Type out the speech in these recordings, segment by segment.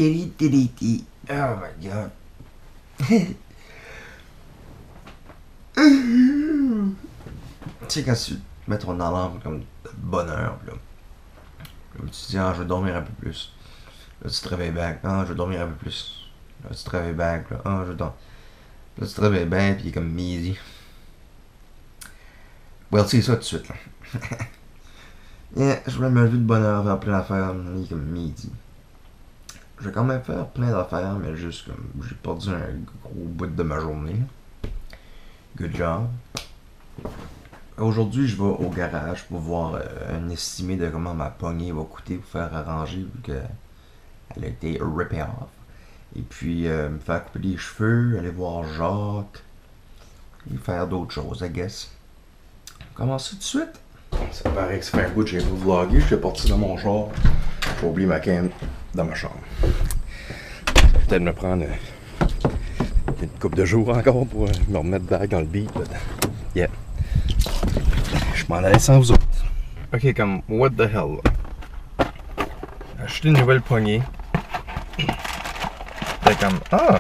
Oh my god. Tu sais, quand tu mets ton alarme comme de bonheur, là, tu te dis, ah, je vais dormir un peu plus. Là, tu te réveilles back, ah, je vais dormir un peu plus. Là, tu te réveilles back, là, ah, je dors. Là, tu te réveilles bien, puis il est comme midi. Well, tu sais ça tout de suite, là. Yeah, je voulais me lever de bonne heure, faire plein d'affaires, il est comme midi. Je vais quand même faire plein d'affaires, mais juste comme j'ai perdu un gros bout de ma journée. Good job. Aujourd'hui, je vais au garage pour voir un estimé de comment ma poignée va coûter pour faire arranger vu qu'elle a été ripped off. Et puis me faire couper les cheveux, aller voir Jacques et faire d'autres choses, I guess. On commence tout de suite. Ça paraît que ça fait un bout que j'ai pas vlogué, je suis parti dans mon char. J'ai oublié ma canne dans ma chambre. Peut-être me prendre une couple de jours encore pour me remettre back dans le beat. But yeah. Je m'en allais sans vous autres. Ok, comme, what the hell? Acheter une nouvelle poignée. C'était comme, ah!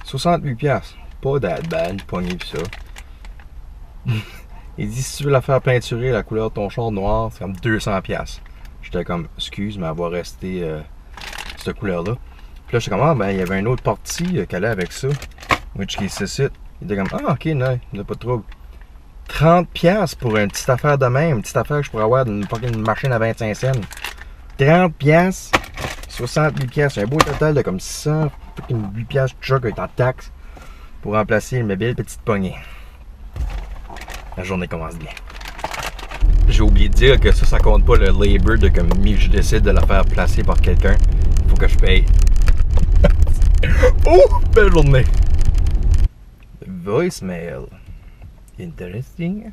68$. Pas that bad, poignée pis ça. Il dit, si tu veux la faire peinturer la couleur de ton char noir, c'est comme 200$. J'étais comme, excuse, mais elle va rester cette couleur-là. Puis là, j'étais comme, ah, ben, il y avait une autre partie qu'elle a avec ça. Which qui se il était comme, ah, ok, non, il n'y a pas de trouble. 30$ pour une petite affaire de même. Une petite affaire que je pourrais avoir d'une fucking machine à 25 cents. 30$, 68$. C'est un beau total de comme 108$ choc avec en taxe pour remplacer ma belle petite poignée. La journée commence bien. J'ai oublié de dire que ça compte pas le labor de comme je décide de la faire placer par quelqu'un. Il faut que je paye. Oh, belle journée. Voicemail. Interesting.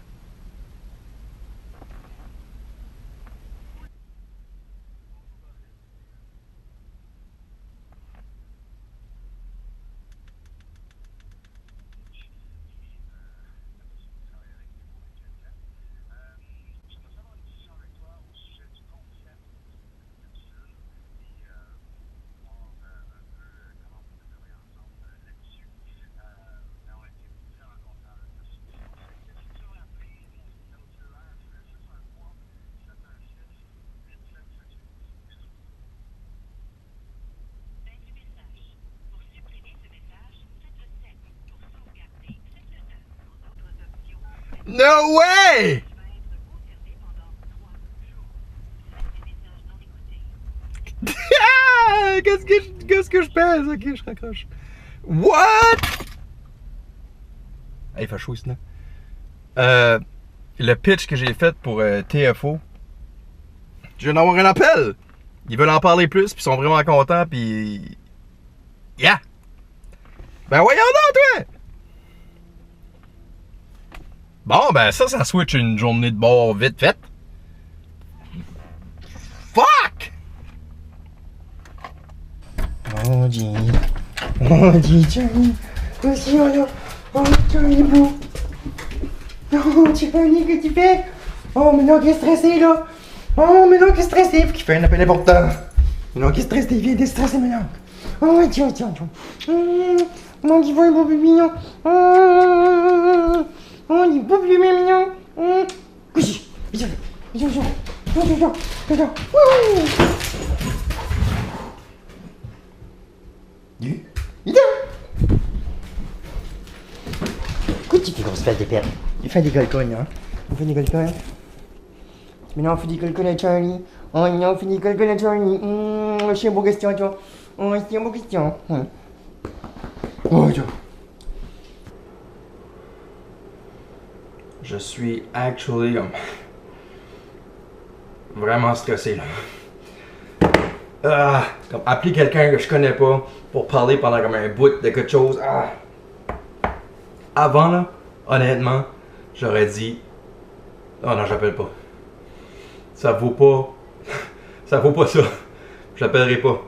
No way! Qu'est-ce que je pèse? Ok, je raccroche. What? Il fait chaud ici, là. Le pitch que j'ai fait pour TFO, je viens d'avoir un appel. Ils veulent en parler plus, puis ils sont vraiment contents, puis... Yeah! Ben voyons donc, toi! Bon, ben ça switch une journée de bord vite faite. Fuck! Oh, Jenny. Oh, Jenny. Aussi, voilà. Oh, Charlie Boo. Oh, Charlie, qu'est-ce que tu fais? Oh, mais non, qui est stressé, là. Oh, mais non, qui est stressé. Faut qu'il fait un appel important. Mais non, qui est stressé, viens déstresser maintenant. Oh, tiens. Non, qui voit un beau bébé mignon. Oh, il est beau bébé mignon. Couchez. Viens. Écoute, tu fais qu'on se fait des perles. Il fait des colcones, hein. On fait des colcones. Mais non, on fait des colcones à Charlie. Oh non, on fait des colcones à Charlie. C'est une bonne question, toi. Oh, c'est une bonne question. Oh, tiens. Je suis actually vraiment stressé, là. Comme appeler quelqu'un que je connais pas pour parler pendant comme un bout de quelque chose. Avant, là, honnêtement, j'aurais dit, oh non, j'appelle pas. Ça vaut pas ça. J'appellerai pas.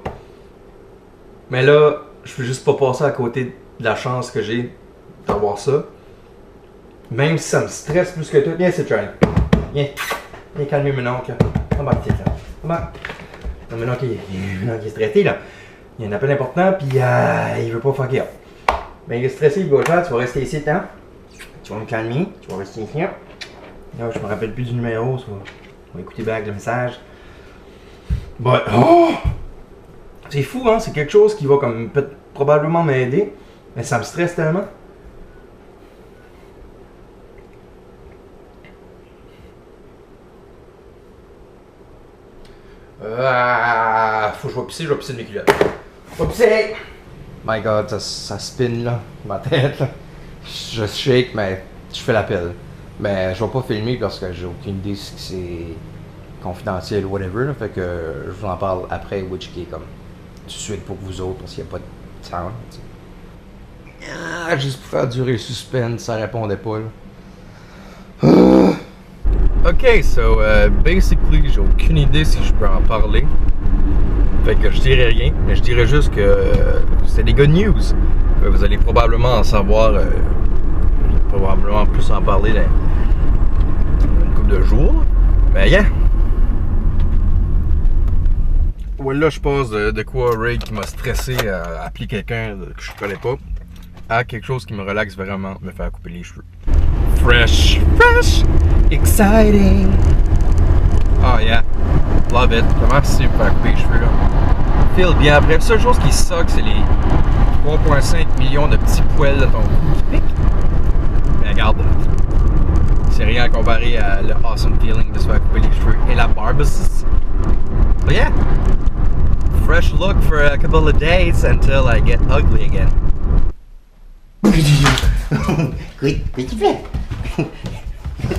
Mais là, je peux juste pas passer à côté de la chance que j'ai d'avoir ça. Même si ça me stresse plus que tout. Viens, c'est Charlie. Viens calmer mon oncle. Come back, tiens. Come back. Non, mais non, qu'il est stressé, là. Il y a un appel important, puis il veut pas fucker up. Ben, il est stressé, il va le faire, tu vas rester ici, hein? Tu vas me calmer, tu vas rester ici. Là, je me rappelle plus du numéro, ça. On va écouter back le message. Bon, oh! C'est fou, hein? C'est quelque chose qui va comme probablement m'aider, mais ça me stresse tellement. Faut que je vais pisser de mes culottes. Je vais pisser! My God, ça spin là, ma tête là. Je shake, mais je fais l'appel. Mais je vais pas filmer parce que j'ai aucune idée si c'est confidentiel ou whatever. Là, fait que je vous en parle après, which qui est comme tout de suite pour vous autres parce qu'il n'y a pas de sound. Juste pour faire durer le suspense, ça répondait pas là. Ok, so basically, j'ai aucune idée si je peux en parler. Fait que je dirais rien, mais je dirais juste que c'est des good news. Vous allez probablement en savoir, probablement plus en parler dans une couple de jours. Mais yeah! Ouais, là, je passe de quoi Ray qui m'a stressé à appeler quelqu'un que je connais pas à quelque chose qui me relaxe vraiment, me faire couper les cheveux. Fresh! Exciting! Oh yeah! Love it! Comment c'est me faire couper les cheveux là? Feel bien. Après, la seule chose qui suck, c'est les 3,5 millions de petits poils de ton cou qui piquent. Mais regarde, c'est rien comparé à le awesome feeling de se faire couper les cheveux et la barbe. But yeah! Fresh look for a couple of days until I get ugly again. Oui, mais tu fais.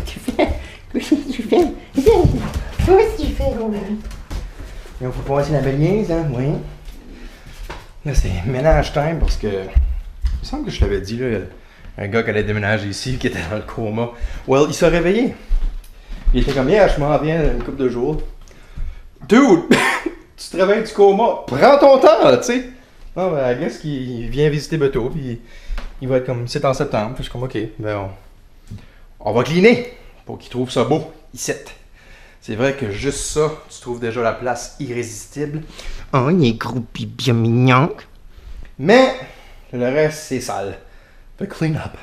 Tu fais. Tu fais. Qu'est-ce que tu fais, mon ami? Il faut passer la balayeuse, hein? Oui. Là, c'est ménage time parce que. Il me semble que je l'avais dit, là. Un gars qui allait déménager ici, qui était dans le coma. Well, il s'est réveillé. Il était comme, yeah, je m'en viens une couple de jours. Dude! Tu te réveilles du coma. Prends ton temps, tu sais. Non, ben, I guess qu'il vient visiter Beto, puis il va être comme, c'est en septembre. Puis je suis comme, ok, ben, on va cleaner pour qu'il trouve ça beau, ici. C'est vrai que juste ça, tu trouves déjà la place irrésistible. Oh, il est gros pis bien mignon. Mais le reste, c'est sale. Fait clean up.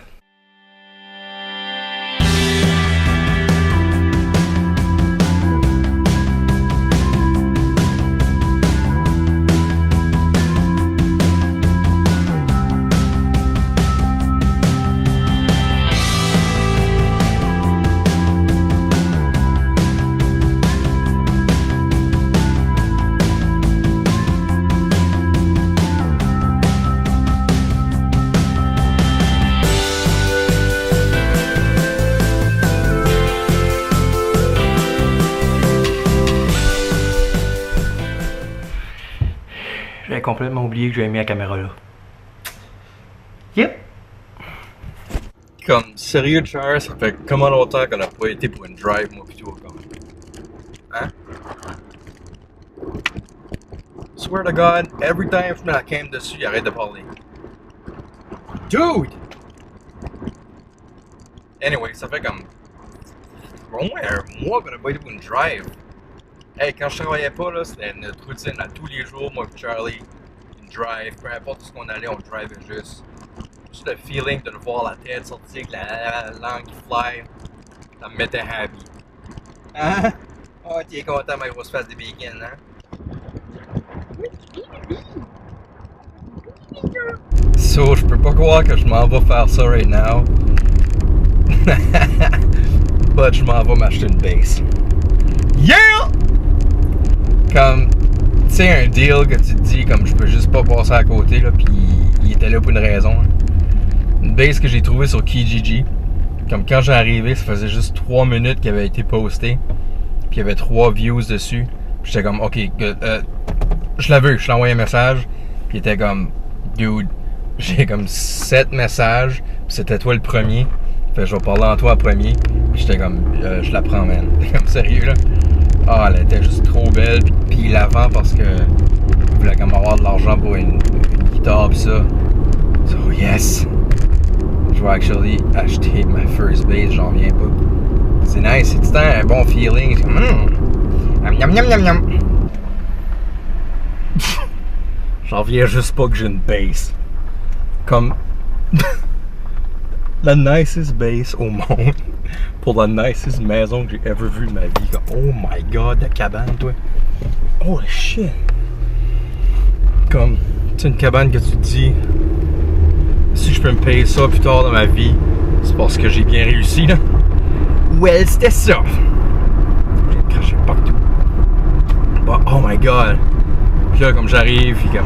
J'avais complètement oublié que j'avais mis la caméra là. Yep! Comme, sérieux, Charles, ça fait comment longtemps qu'on n'a pas été pour une drive, moi, pis toi, comme. Hein? Swear to God, every time je mets la cam dessus, il arrête de parler. Dude! Anyway, ça fait comme. Au moins un mois qu'on n'a pas été pour une drive. Hey, quand je travaillais pas, là, c'était notre routine à tous les jours, moi et Charlie, une drive, peu importe où ce qu'on allait, on drivait juste. Juste le feeling de le voir la tête sortir, la langue qui fly, ça me mettait happy. Hein? Oh, t'es content, ma grosse face de bacon, hein? So, je peux pas croire que je m'en vais faire ça right now. But je m'en vais m'acheter une base. Yeah! Comme, tu sais, un deal que tu te dis, comme je peux juste pas passer à côté, là, pis il était là pour une raison. Hein. Une base que j'ai trouvée sur Kijiji. Comme quand j'ai arrivé, ça faisait juste 3 minutes qu'elle avait été postée. Puis il y avait 3 views dessus. Puis j'étais comme, ok, je la veux, je t'ai envoyé un message. Puis il était comme, dude, j'ai comme 7 messages. Puis c'était toi le premier. Fait que je vais parler en toi en premier. Puis j'étais comme, je la prends, man. Comme sérieux, là. Ah, elle était juste trop belle. Puis il la vend parce que il voulait comme avoir de l'argent pour une guitare pis ça. So yes. Je vais actually acheter ma first base, j'en viens pas. C'est nice, c'est tout le temps un bon feeling. Miam miam miam miam. J'en reviens juste pas que j'ai une bass. Comme la nicest bass au monde. Pour la nicest maison que j'ai ever vue de ma vie. Oh my god, la cabane, toi. Holy shit. Comme, c'est une cabane que tu te dis, si je peux me payer ça plus tard dans ma vie, c'est parce que j'ai bien réussi, là. Well, c'était ça. J'ai craché partout. Bah, oh my god. Puis là, comme j'arrive, puis comme,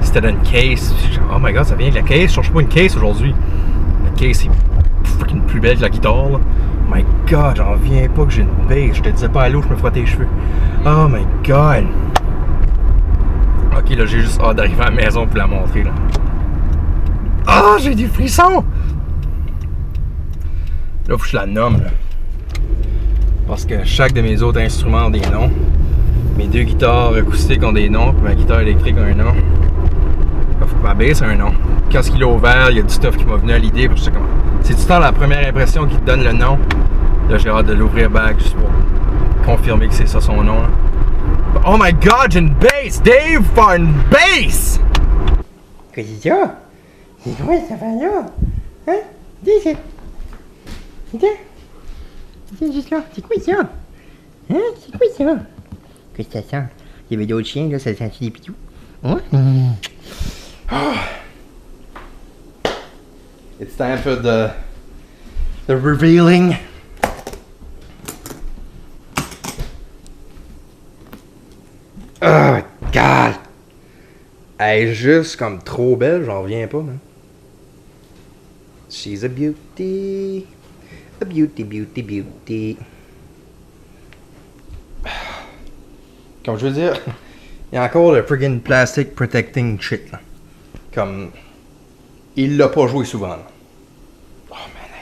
c'était dans une case. Oh my god, ça vient de la case. Je cherche pas une case aujourd'hui. La case est freaking plus belle que la guitare, là. Oh my god, j'en reviens pas que j'ai une bass. Je te disais pas à l'eau, je me frottais les cheveux. Oh my god. Ok, là, j'ai juste hâte d'arriver à la maison pour la montrer, là. Ah, j'ai des frissons! Là, faut que je la nomme, là. Parce que chaque de mes autres instruments ont des noms. Mes deux guitares acoustiques ont des noms, puis ma guitare électrique a un nom. Là, faut que ma bass ait un nom. Quand il a ouvert, il y a du stuff qui m'a venu à l'idée, puis je sais comment. C'est du temps la première impression qui te donne le nom. Là, j'ai hâte de l'ouvrir back juste pour confirmer que c'est ça son nom, là. Oh my god, j'ai une bass! Dave, for une bass! Qu'est-ce que c'est ça? C'est quoi ça va là? Hein? Dis c'est. C'est juste là. C'est quoi ça? Hein? C'est quoi ça? Qu'est-ce que ça sent? Il y avait d'autres chiens là, ça sentit des pitous. Ouais? It's time for the revealing. Oh god! Elle est juste comme trop belle, j'en reviens pas, man. She's a beauty. A beauty, beauty, beauty. Comme je veux dire, il y a encore le friggin' plastic protecting shit, là. Comme, il l'a pas joué souvent, là. Oh man, elle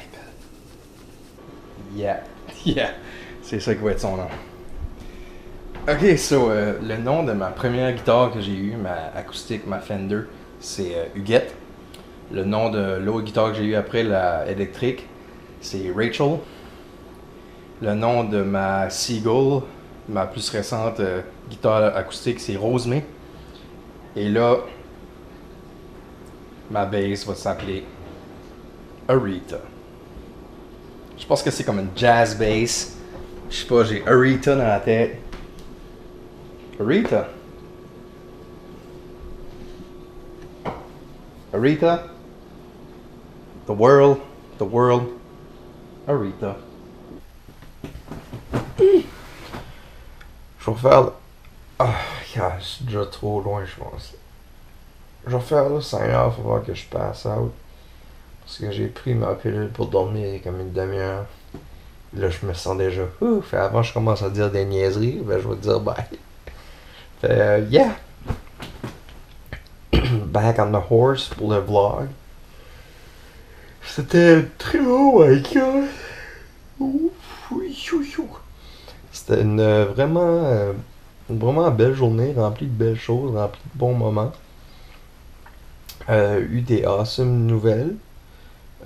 est belle. Yeah, c'est ça qui va être son nom. Ok, so, le nom de ma première guitare que j'ai eue, ma acoustique, ma Fender, c'est Huguette. Le nom de l'autre guitare que j'ai eue après, la électrique, c'est Rachel. Le nom de ma Seagull, ma plus récente guitare acoustique, c'est Rosemary. Et là, ma bass va s'appeler Aretha. Je pense que c'est comme une jazz bass. Je sais pas, j'ai Aretha dans la tête. Aretha. Aretha. The world. Aretha. Je vais faire. Ah, je suis déjà trop loin, je pense. Je vais faire là 5 heures, faut voir que je passe out. Parce que j'ai pris ma pilule pour dormir comme une demi-heure. Là, je me sens déjà ouf. Avant, je commence à dire des niaiseries, ben je vais te dire bye. Fait, yeah. Back on the horse pour le vlog. C'était très oh my god. C'était une vraiment belle journée, remplie de belles choses, remplie de bons moments. Eu des awesome nouvelles.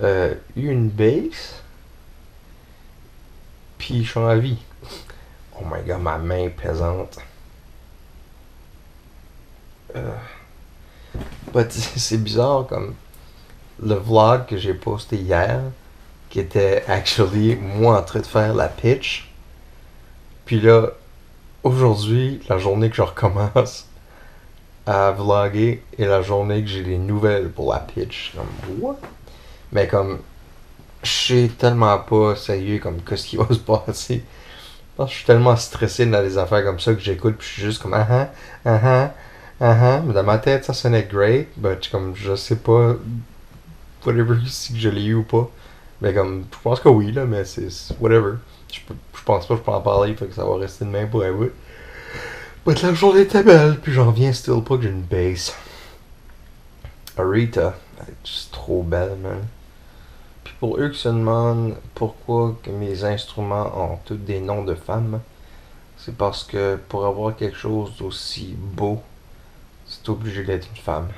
Eu une bass. Puis je suis en vie. Oh my god, ma main est pesante. C'est bizarre comme le vlog que j'ai posté hier, qui était actually moi en train de faire la pitch. Puis là, aujourd'hui, la journée que je recommence à vlogger est la journée que j'ai les nouvelles pour la pitch. Comme, what? Mais comme, je sais tellement pas sérieux comme qu'est-ce qui va se passer. Parce que je suis tellement stressé dans des affaires comme ça que j'écoute puis je suis juste comme mais dans ma tête ça sonnait great, but comme je sais pas whatever si je l'ai eu ou pas. Mais comme je pense que oui là, mais c'est whatever. Je pense pas que je peux en parler, fait que ça va rester de même pour un bout. Mais la journée était belle, puis j'en reviens still pas que j'ai une bass. Aretha, elle est juste trop belle, man. Puis pour eux qui se demandent pourquoi que mes instruments ont tous des noms de femmes, c'est parce que pour avoir quelque chose d'aussi beau, c'est obligé d'être une femme.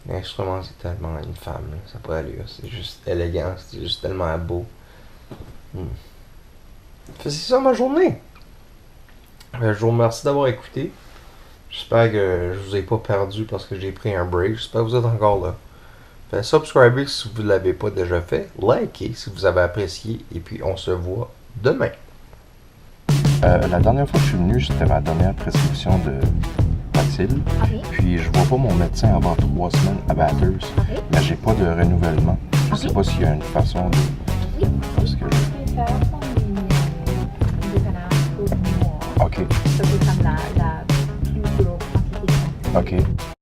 L'instrument c'est tellement une femme, là, ça peut aller, c'est juste élégant, c'est juste tellement beau. C'est ça ma journée. Je vous remercie d'avoir écouté. J'espère que je vous ai pas perdu parce que j'ai pris un break. J'espère que vous êtes encore là. Fait subscribez si vous ne l'avez pas déjà fait. Likez si vous avez apprécié. Et puis on se voit demain. La dernière fois que je suis venu, c'était ma dernière prescription de Paxil. Ok. Puis je vois pas mon médecin avant 3 semaines à Bathurst. Ok. Mais j'ai pas de renouvellement. Je sais Ok. pas s'il y a une façon de. Oui. Parce que Tu peux faire ton dépannage pour moi. Ok. Ça peut prendre la plus grosse quantité. Ok.